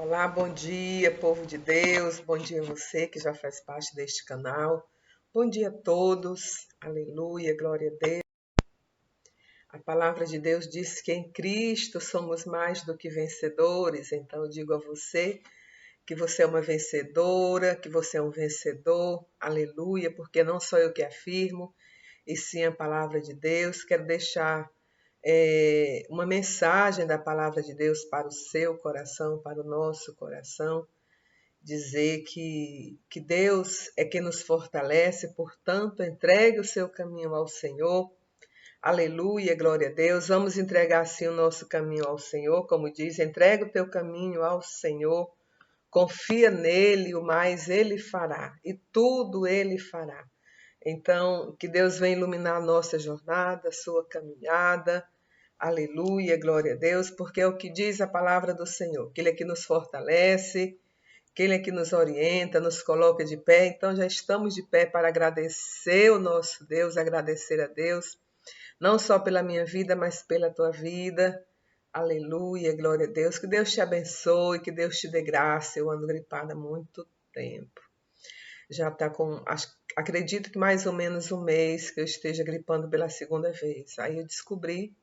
Olá, bom dia, povo de Deus. Bom dia a você que já faz parte deste canal. Bom dia a todos. Aleluia, glória a Deus. A palavra de Deus diz que em Cristo somos mais do que vencedores. Então eu digo a você que você é uma vencedora, que você é um vencedor. Aleluia, porque não sou eu que afirmo, e sim a palavra de Deus. Quero deixar uma mensagem da palavra de Deus para o seu coração, para o nosso coração. Dizer que Deus é quem nos fortalece, portanto, entregue o seu caminho ao Senhor. Aleluia, glória a Deus. Vamos entregar assim o nosso caminho ao Senhor, como diz, entrega o teu caminho ao Senhor, confia nele, o mais ele fará, e tudo ele fará. Então, que Deus venha iluminar a nossa jornada, a sua caminhada. Aleluia, glória a Deus, porque é o que diz a palavra do Senhor, que ele é que nos fortalece, que ele é que nos orienta, nos coloca de pé. Então já estamos de pé para agradecer o nosso Deus, agradecer a Deus, não só pela minha vida, mas pela tua vida. Aleluia, glória a Deus. Que Deus te abençoe, que Deus te dê graça. Eu ando gripada há muito tempo. Já está com, acredito que mais ou menos um mês que eu esteja gripando pela segunda vez. Aí eu descobri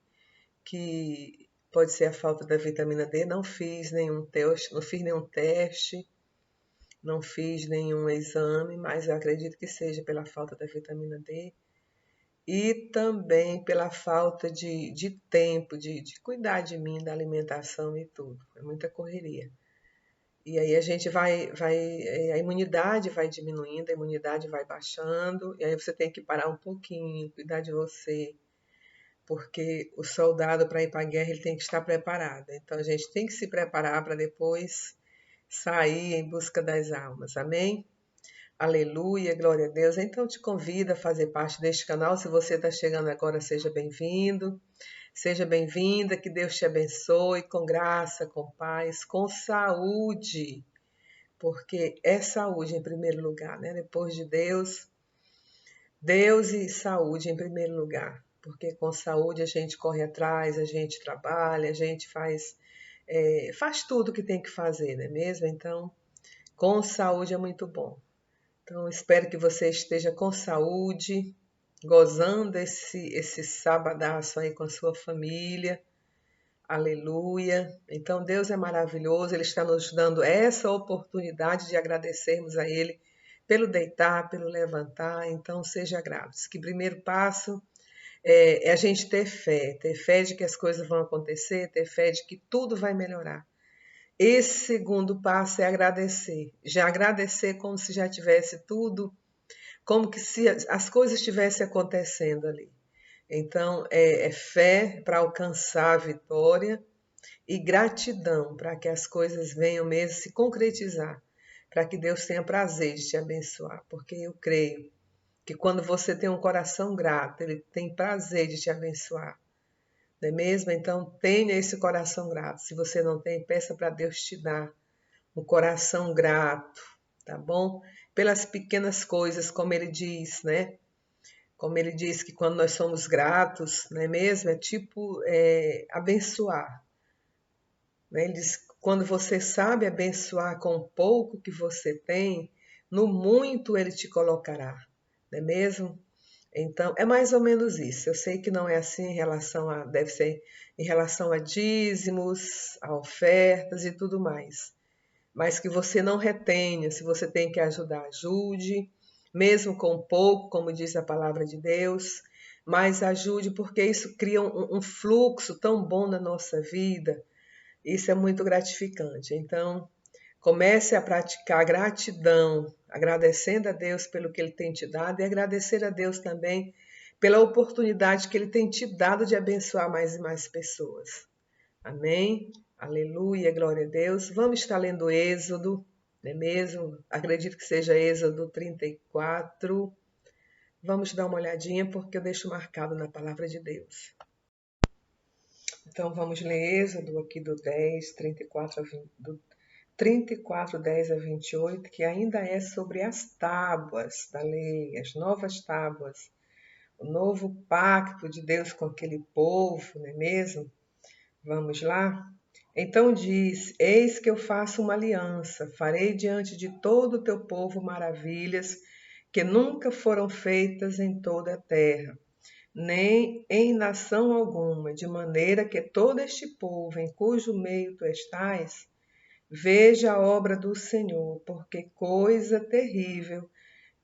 que pode ser a falta da vitamina D. Não fiz nenhum teste, não fiz nenhum exame, mas eu acredito que seja pela falta da vitamina D e também pela falta de tempo, de cuidar de mim, da alimentação e tudo. É muita correria. E aí a gente a imunidade vai diminuindo, a imunidade vai baixando, e aí você tem que parar um pouquinho, cuidar de você, porque o soldado para ir para a guerra ele tem que estar preparado. Então a gente tem que se preparar para depois sair em busca das almas. Amém? Aleluia, glória a Deus. Então te convido a fazer parte deste canal. Se você está chegando agora, seja bem-vindo. Seja bem-vinda, que Deus te abençoe com graça, com paz, com saúde, porque é saúde em primeiro lugar, né? Depois de Deus, Deus e saúde em primeiro lugar, porque com saúde a gente corre atrás, a gente trabalha, a gente faz tudo que tem que fazer, não é mesmo? Então, com saúde é muito bom. Então, espero que você esteja com saúde, gozando esse sabadaço aí com a sua família. Aleluia. Então, Deus é maravilhoso, Ele está nos dando essa oportunidade de agradecermos a Ele pelo deitar, pelo levantar. Então, seja grato. Que o primeiro passo é a gente ter fé de que as coisas vão acontecer, ter fé de que tudo vai melhorar. Esse segundo passo é agradecer. Já agradecer como se já tivesse tudo, como que se as coisas estivessem acontecendo ali. Então, é fé para alcançar a vitória e gratidão para que as coisas venham mesmo se concretizar, para que Deus tenha prazer de te abençoar, porque eu creio que quando você tem um coração grato, Ele tem prazer de te abençoar. Não é mesmo? Então, tenha esse coração grato. Se você não tem, peça para Deus te dar um coração grato, tá bom? Pelas pequenas coisas, como ele diz, né? Como ele diz que quando nós somos gratos, não é mesmo? É tipo abençoar. Né? Ele diz que quando você sabe abençoar com o pouco que você tem, no muito ele te colocará, não é mesmo? Então, é mais ou menos isso. Eu sei que não é assim em relação deve ser em relação a dízimos, a ofertas e tudo mais. Mas que você não retenha, se você tem que ajudar, ajude, mesmo com pouco, como diz a palavra de Deus, mas ajude porque isso cria um fluxo tão bom na nossa vida. Isso é muito gratificante. Então, comece a praticar a gratidão, agradecendo a Deus pelo que Ele tem te dado e agradecer a Deus também pela oportunidade que Ele tem te dado de abençoar mais e mais pessoas. Amém? Aleluia, glória a Deus. Vamos estar lendo Êxodo, não é mesmo? Acredito que seja Êxodo 34. Vamos dar uma olhadinha porque eu deixo marcado na palavra de Deus. Então vamos ler Êxodo aqui do 10, 34 a 20, do 34, 10 a 28, que ainda é sobre as tábuas da lei, as novas tábuas, o novo pacto de Deus com aquele povo, não é mesmo? Vamos lá? Então diz: Eis que eu faço uma aliança, farei diante de todo o teu povo maravilhas que nunca foram feitas em toda a terra, nem em nação alguma, de maneira que todo este povo em cujo meio tu estás, veja a obra do Senhor, porque coisa terrível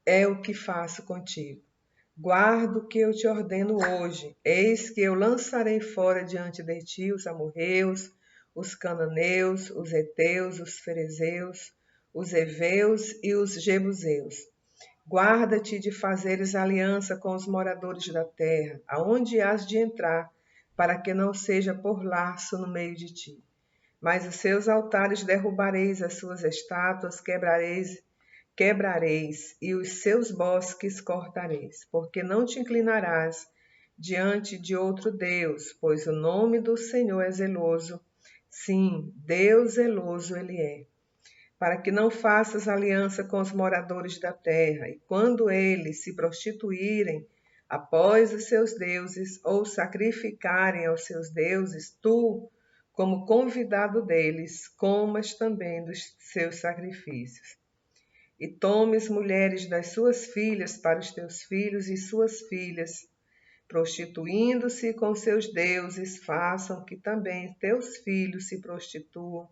é o que faço contigo. Guarda o que eu te ordeno hoje. Eis que eu lançarei fora diante de ti os amorreus, os cananeus, os heteus, os ferezeus, os heveus e os jebuseus. Guarda-te de fazeres aliança com os moradores da terra, aonde hás de entrar, para que não seja por laço no meio de ti. Mas os seus altares derrubareis, as suas estátuas quebrareis, e os seus bosques cortareis, porque não te inclinarás diante de outro Deus, pois o nome do Senhor é zeloso. Sim, Deus zeloso ele é. Para que não faças aliança com os moradores da terra, e quando eles se prostituírem após os seus deuses ou sacrificarem aos seus deuses, tu, como convidado deles, comas também dos seus sacrifícios. E tomes mulheres das suas filhas para os teus filhos e suas filhas, prostituindo-se com seus deuses, façam que também teus filhos se prostituam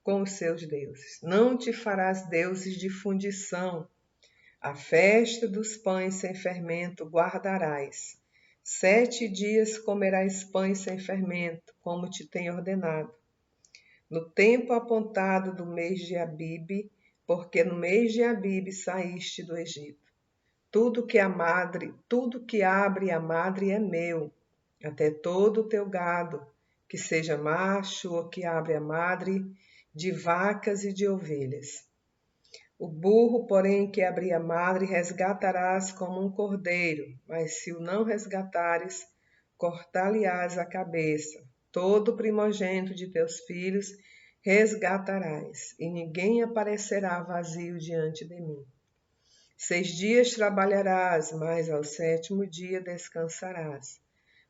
com os seus deuses. Não te farás deuses de fundição. A festa dos pães sem fermento guardarás. 7 dias comerás pães sem fermento, como te tenho ordenado. No tempo apontado do mês de Abibe, porque no mês de Abibe saíste do Egito. Tudo que abre a madre é meu, até todo o teu gado, que seja macho ou que abre a madre, de vacas e de ovelhas. O burro, porém, que abre a madre, resgatarás como um cordeiro, mas se o não resgatares, cortar-lhe-ás a cabeça. Todo primogênito de teus filhos resgatarás, e ninguém aparecerá vazio diante de mim. 6 dias trabalharás, mas ao 7º dia descansarás.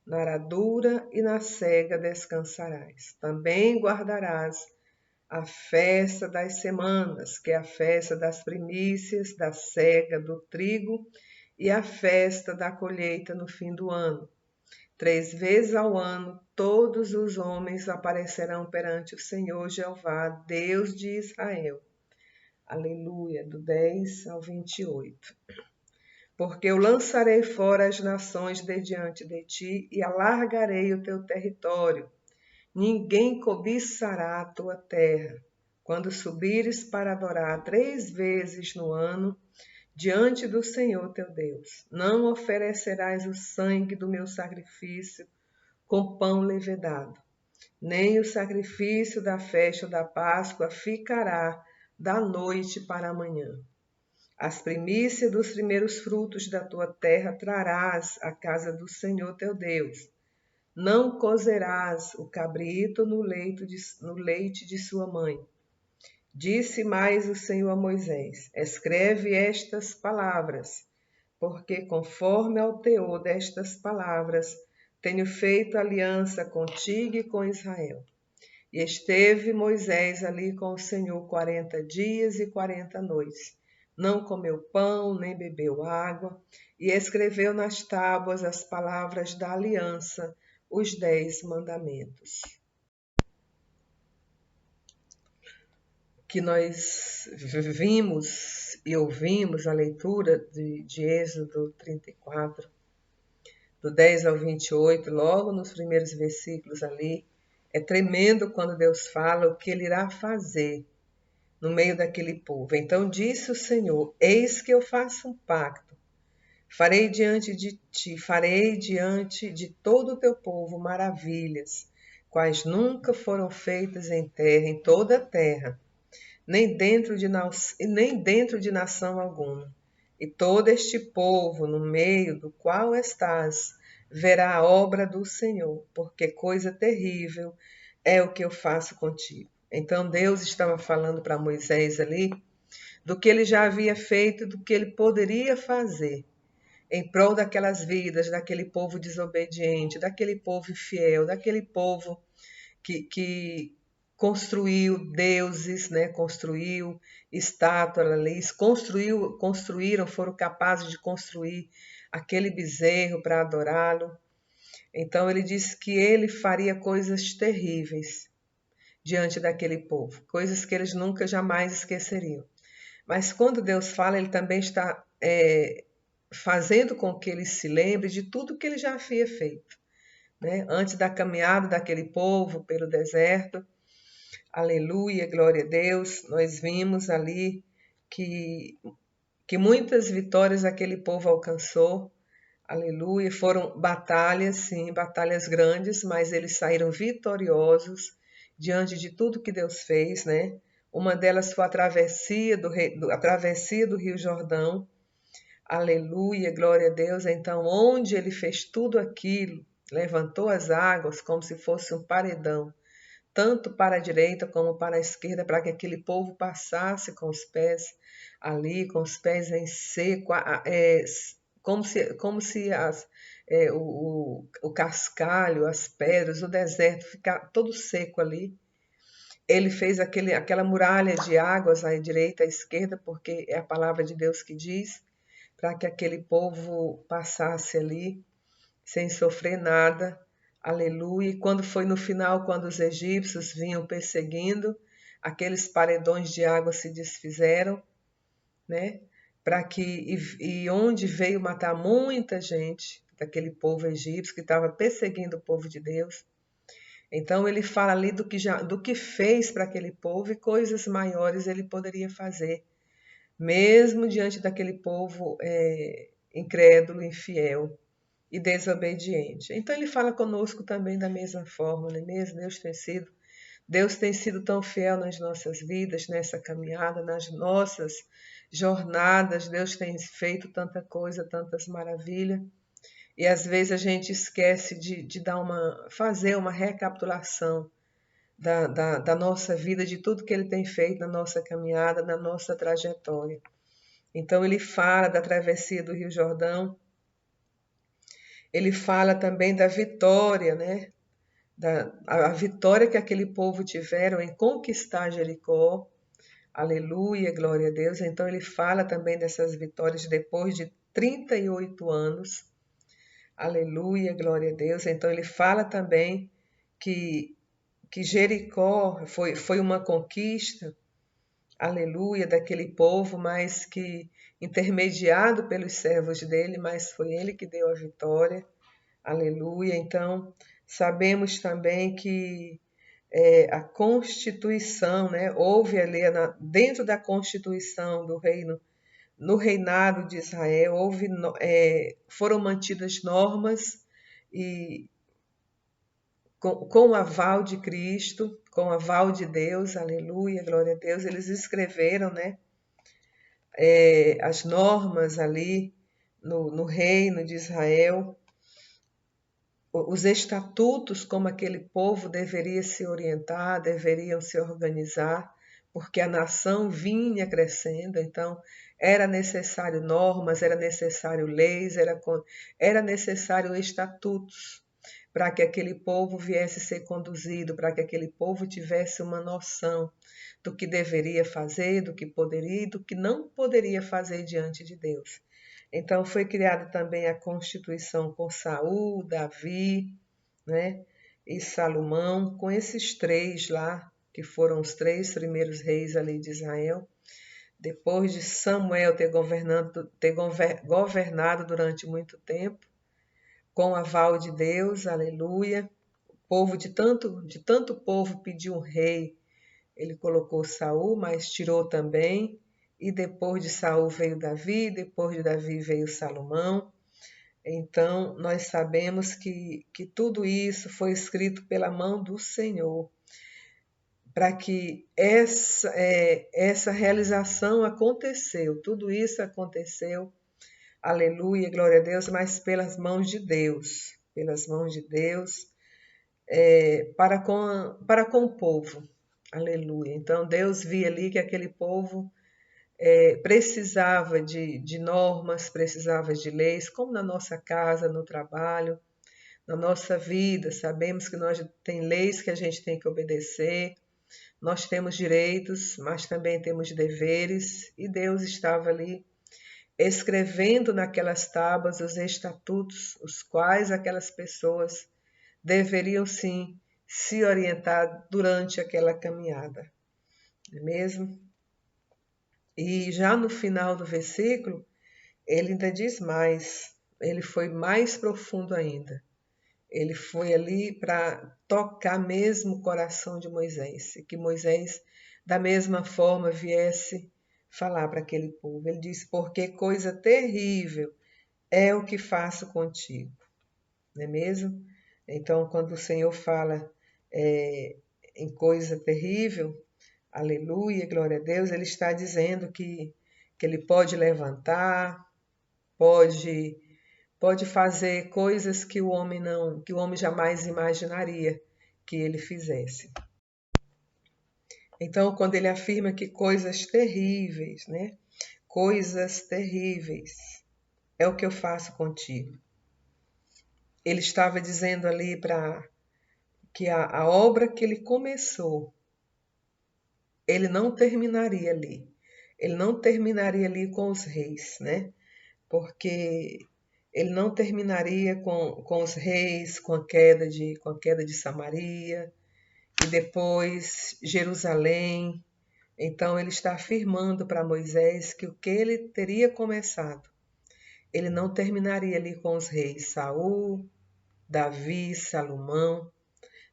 Na aradura e na cega descansarás. Também guardarás a festa das semanas, que é a festa das primícias, da cega, do trigo, e a festa da colheita no fim do ano. 3 vezes ao ano, todos os homens aparecerão perante o Senhor Jeová, Deus de Israel. Aleluia, do 10 ao 28. Porque eu lançarei fora as nações de diante de ti e alargarei o teu território. Ninguém cobiçará a tua terra. Quando subires para adorar 3 vezes no ano, diante do Senhor teu Deus, não oferecerás o sangue do meu sacrifício com pão levedado, nem o sacrifício da festa da Páscoa ficará da noite para a manhã. As primícias dos primeiros frutos da tua terra trarás à casa do Senhor teu Deus. Não cozerás o cabrito no leite de sua mãe. Disse mais o Senhor a Moisés: escreve estas palavras, porque conforme ao teor destas palavras, tenho feito aliança contigo e com Israel. E esteve Moisés ali com o Senhor 40 dias e 40 noites. Não comeu pão, nem bebeu água, e escreveu nas tábuas as palavras da aliança, os 10 mandamentos. Que nós vimos e ouvimos a leitura de Êxodo 34, do 10 ao 28, logo nos primeiros versículos ali. É tremendo quando Deus fala o que Ele irá fazer no meio daquele povo. Então disse o Senhor: eis que eu faço um pacto. Farei diante de ti, farei diante de todo o teu povo maravilhas, quais nunca foram feitas em terra, em toda a terra, nem dentro de nação alguma. E todo este povo, no meio do qual estás, verá a obra do Senhor, porque coisa terrível é o que eu faço contigo. Então Deus estava falando para Moisés ali do que ele já havia feito, do que ele poderia fazer em prol daquelas vidas, daquele povo desobediente, daquele povo infiel, daquele povo que construiu deuses, né? Construiu estátuas ali, construíram, foram capazes de construir aquele bezerro para adorá-lo. Então ele disse que ele faria coisas terríveis diante daquele povo, coisas que eles nunca jamais esqueceriam. Mas quando Deus fala, ele também está fazendo com que ele se lembre de tudo que ele já havia feito, né? Antes da caminhada daquele povo pelo deserto. Aleluia, glória a Deus. Nós vimos ali que muitas vitórias aquele povo alcançou. Aleluia. Foram batalhas, sim, batalhas grandes, mas eles saíram vitoriosos diante de tudo que Deus fez, né? Uma delas foi a travessia do Rio Jordão. Aleluia, glória a Deus. Então, onde ele fez tudo aquilo, levantou as águas como se fosse um paredão, tanto para a direita como para a esquerda, para que aquele povo passasse com os pés ali, com os pés em seco, como se o cascalho, as pedras, o deserto ficar todo seco ali. Ele fez aquela muralha de águas à direita e à esquerda, porque é a palavra de Deus que diz, para que aquele povo passasse ali sem sofrer nada. Aleluia. E quando foi no final, quando os egípcios vinham perseguindo, aqueles paredões de água se desfizeram, né? E onde veio matar muita gente daquele povo egípcio que estava perseguindo o povo de Deus. Então ele fala ali do que fez para aquele povo e coisas maiores ele poderia fazer, mesmo diante daquele povo incrédulo, infiel e desobediente. Então ele fala conosco também da mesma forma, não é mesmo? Deus tem sido tão fiel nas nossas vidas, nessa caminhada, nas nossas jornadas. Deus tem feito tanta coisa, tantas maravilhas. E às vezes a gente esquece de fazer uma recapitulação da nossa vida, de tudo que ele tem feito na nossa caminhada, na nossa trajetória. Então ele fala da travessia do Rio Jordão, ele fala também da vitória, né? A vitória que aquele povo tiveram em conquistar Jericó. Aleluia, glória a Deus. Então ele fala também dessas vitórias depois de 38 anos. Aleluia, glória a Deus. Então ele fala também que Jericó foi uma conquista, aleluia, daquele povo, mas que intermediado pelos servos dele, mas foi ele que deu a vitória. Aleluia. Então, sabemos também que a Constituição, né, houve ali dentro da Constituição do reino, no reinado de Israel, foram mantidas normas e com o aval de Cristo, com o aval de Deus, aleluia, glória a Deus, eles escreveram, né, as normas ali no reino de Israel, os estatutos, como aquele povo deveria se orientar, deveriam se organizar, porque a nação vinha crescendo, então era necessário normas, era necessário leis, era necessário estatutos para que aquele povo viesse ser conduzido, para que aquele povo tivesse uma noção do que deveria fazer, do que poderia e do que não poderia fazer diante de Deus. Então foi criada também a Constituição com Saul, Davi, né, e Salomão, com esses três lá, que foram os três primeiros reis ali de Israel. Depois de Samuel ter governado durante muito tempo, com o aval de Deus, aleluia. O povo de tanto povo pediu um rei, ele colocou Saul, mas tirou também. E depois de Saul veio Davi, depois de Davi veio Salomão. Então, nós sabemos que tudo isso foi escrito pela mão do Senhor, para que essa realização aconteceu, tudo isso aconteceu, aleluia, glória a Deus, mas pelas mãos de Deus, para com o povo, aleluia. Então, Deus via ali que aquele povo precisava de normas, precisava de leis, como na nossa casa, no trabalho, na nossa vida. Sabemos que nós tem leis que a gente tem que obedecer, Nós temos direitos, mas também temos deveres, e Deus estava ali escrevendo naquelas tábuas os estatutos, os quais aquelas pessoas deveriam sim se orientar durante aquela caminhada, não é mesmo? E já no final do versículo, ele ainda diz mais, ele foi mais profundo ainda. Ele foi ali para tocar mesmo o coração de Moisés, e que Moisés, da mesma forma, viesse falar para aquele povo. Ele diz: porque coisa terrível é o que faço contigo, não é mesmo? Então, quando o Senhor fala em coisa terrível, aleluia, glória a Deus, ele está dizendo que ele pode levantar, pode fazer coisas que o homem jamais imaginaria que ele fizesse. Então, quando ele afirma que coisas terríveis, né? Coisas terríveis é o que eu faço contigo. Ele estava dizendo ali para que a obra que ele começou, ele não terminaria ali. Ele não terminaria ali com os reis, né? Porque ele não terminaria com os reis, com a queda de Samaria e depois Jerusalém. Então ele está afirmando para Moisés que o que ele teria começado, ele não terminaria ali com os reis Saul, Davi, Salomão,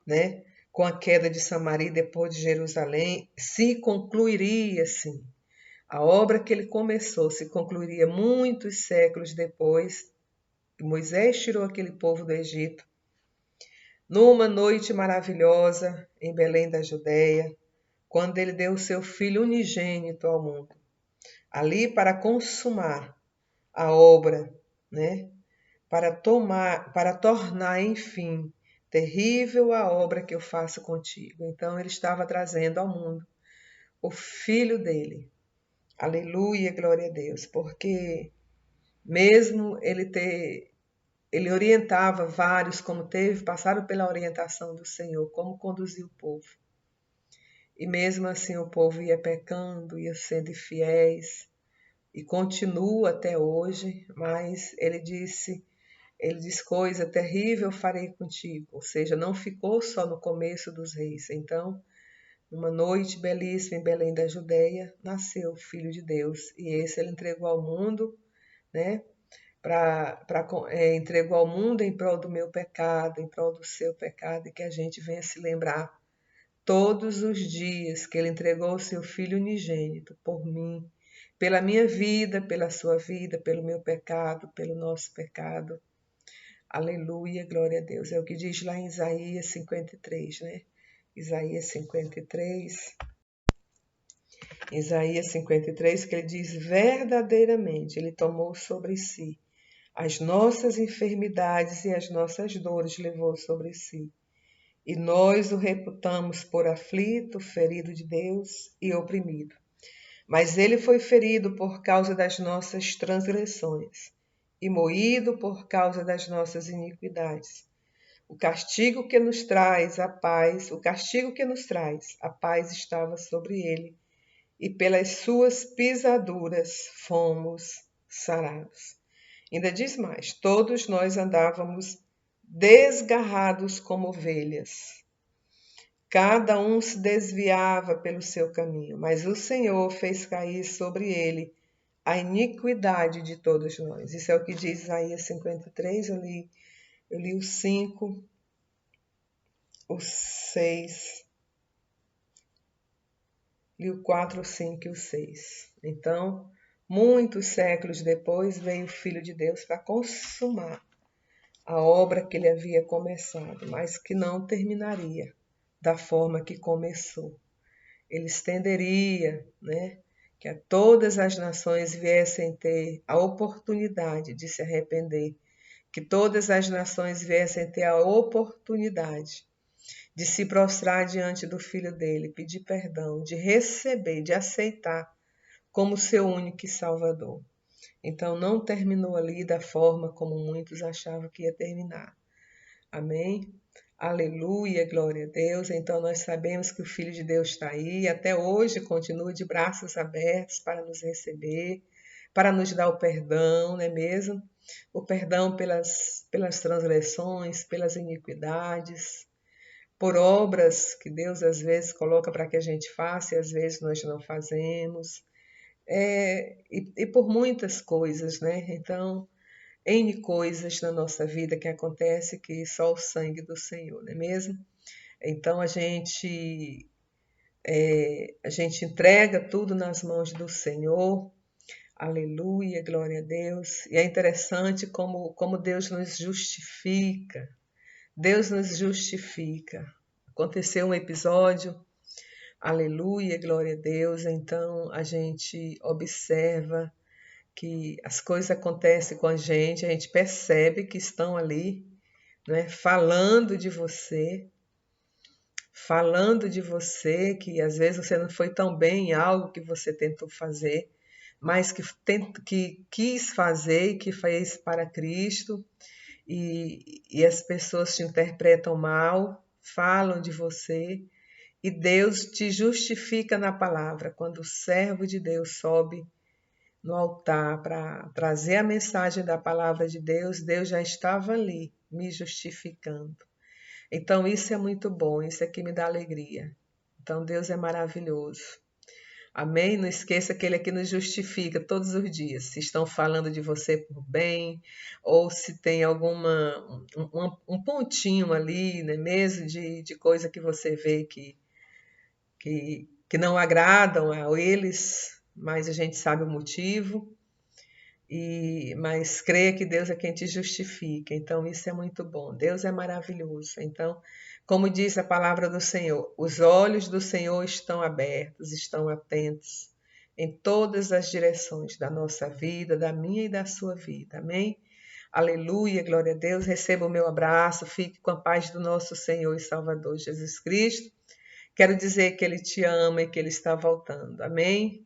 né? Com a queda de Samaria e depois de Jerusalém, se concluiria sim. A obra que ele começou se concluiria muitos séculos depois. Moisés tirou aquele povo do Egito numa noite maravilhosa em Belém da Judéia, quando ele deu o seu filho unigênito ao mundo, ali para consumar a obra, né? Para tornar, enfim, terrível a obra que eu faço contigo. Então ele estava trazendo ao mundo o filho dele. Aleluia, glória a Deus, porque mesmo ele orientava vários, como passaram pela orientação do Senhor, como conduzir o povo. E mesmo assim o povo ia pecando, ia sendo infiéis, e continua até hoje, mas ele diz: coisa terrível farei contigo. Ou seja, não ficou só no começo dos reis. Então, numa noite belíssima em Belém da Judéia, nasceu o Filho de Deus. E esse ele entregou ao mundo, né? Entregou ao mundo em prol do meu pecado, em prol do seu pecado, e que a gente venha se lembrar todos os dias que ele entregou o seu Filho unigênito por mim, pela minha vida, pela sua vida, pelo meu pecado, pelo nosso pecado. Aleluia, glória a Deus. É o que diz lá em Isaías 53, né? Isaías 53. Isaías 53, que ele diz: verdadeiramente, ele tomou sobre si as nossas enfermidades e as nossas dores levou sobre si. E nós o reputamos por aflito, ferido de Deus e oprimido. Mas ele foi ferido por causa das nossas transgressões e moído por causa das nossas iniquidades. O castigo que nos traz a paz estava sobre ele, e pelas suas pisaduras fomos sarados. Ainda diz mais: todos nós andávamos desgarrados como ovelhas. Cada um se desviava pelo seu caminho, mas o Senhor fez cair sobre ele a iniquidade de todos nós. Isso é o que diz Isaías 53, eu li o 5, o 6, li o 4, o 5 e o 6. Então, muitos séculos depois, veio o Filho de Deus para consumar a obra que ele havia começado, mas que não terminaria da forma que começou. Ele estenderia, né, que a todas as nações viessem ter a oportunidade de se arrepender, que todas as nações viessem ter a oportunidade de se prostrar diante do Filho dele, pedir perdão, de receber, de aceitar como seu único Salvador. Então não terminou ali da forma como muitos achavam que ia terminar. Amém? Aleluia, glória a Deus. Então nós sabemos que o Filho de Deus está aí, até hoje continua de braços abertos para nos receber, para nos dar o perdão, não é mesmo? O perdão pelas transgressões, pelas iniquidades, por obras que Deus às vezes coloca para que a gente faça e às vezes nós não fazemos, e por muitas coisas, né? Então, N coisas na nossa vida que acontece que só o sangue do Senhor, não é mesmo? Então a gente entrega tudo nas mãos do Senhor. Aleluia, glória a Deus. E é interessante como Deus nos justifica. Deus nos justifica. Aconteceu um episódio, aleluia, glória a Deus. Então a gente observa que as coisas acontecem com a gente percebe que estão ali, né, falando de você, que às vezes você não foi tão bem em algo que você tentou fazer, mas que quis fazer e que fez para Cristo, e as pessoas te interpretam mal, falam de você, e Deus te justifica na palavra. Quando o servo de Deus sobe no altar para trazer a mensagem da palavra de Deus, Deus já estava ali me justificando. Então isso é muito bom, isso aqui me dá alegria. Então Deus é maravilhoso. Amém? Não esqueça que Ele aqui nos justifica todos os dias. Se estão falando de você por bem, ou se tem um pontinho ali, né, mesmo de coisa que você vê que não agradam a eles, mas a gente sabe o motivo. Mas creia que Deus é quem te justifica. Então isso é muito bom. Deus é maravilhoso. Então, como diz a palavra do Senhor, os olhos do Senhor estão abertos, estão atentos em todas as direções da nossa vida, da minha e da sua vida. Amém? Aleluia, glória a Deus. Receba o meu abraço, fique com a paz do nosso Senhor e Salvador Jesus Cristo. Quero dizer que Ele te ama e que Ele está voltando. Amém?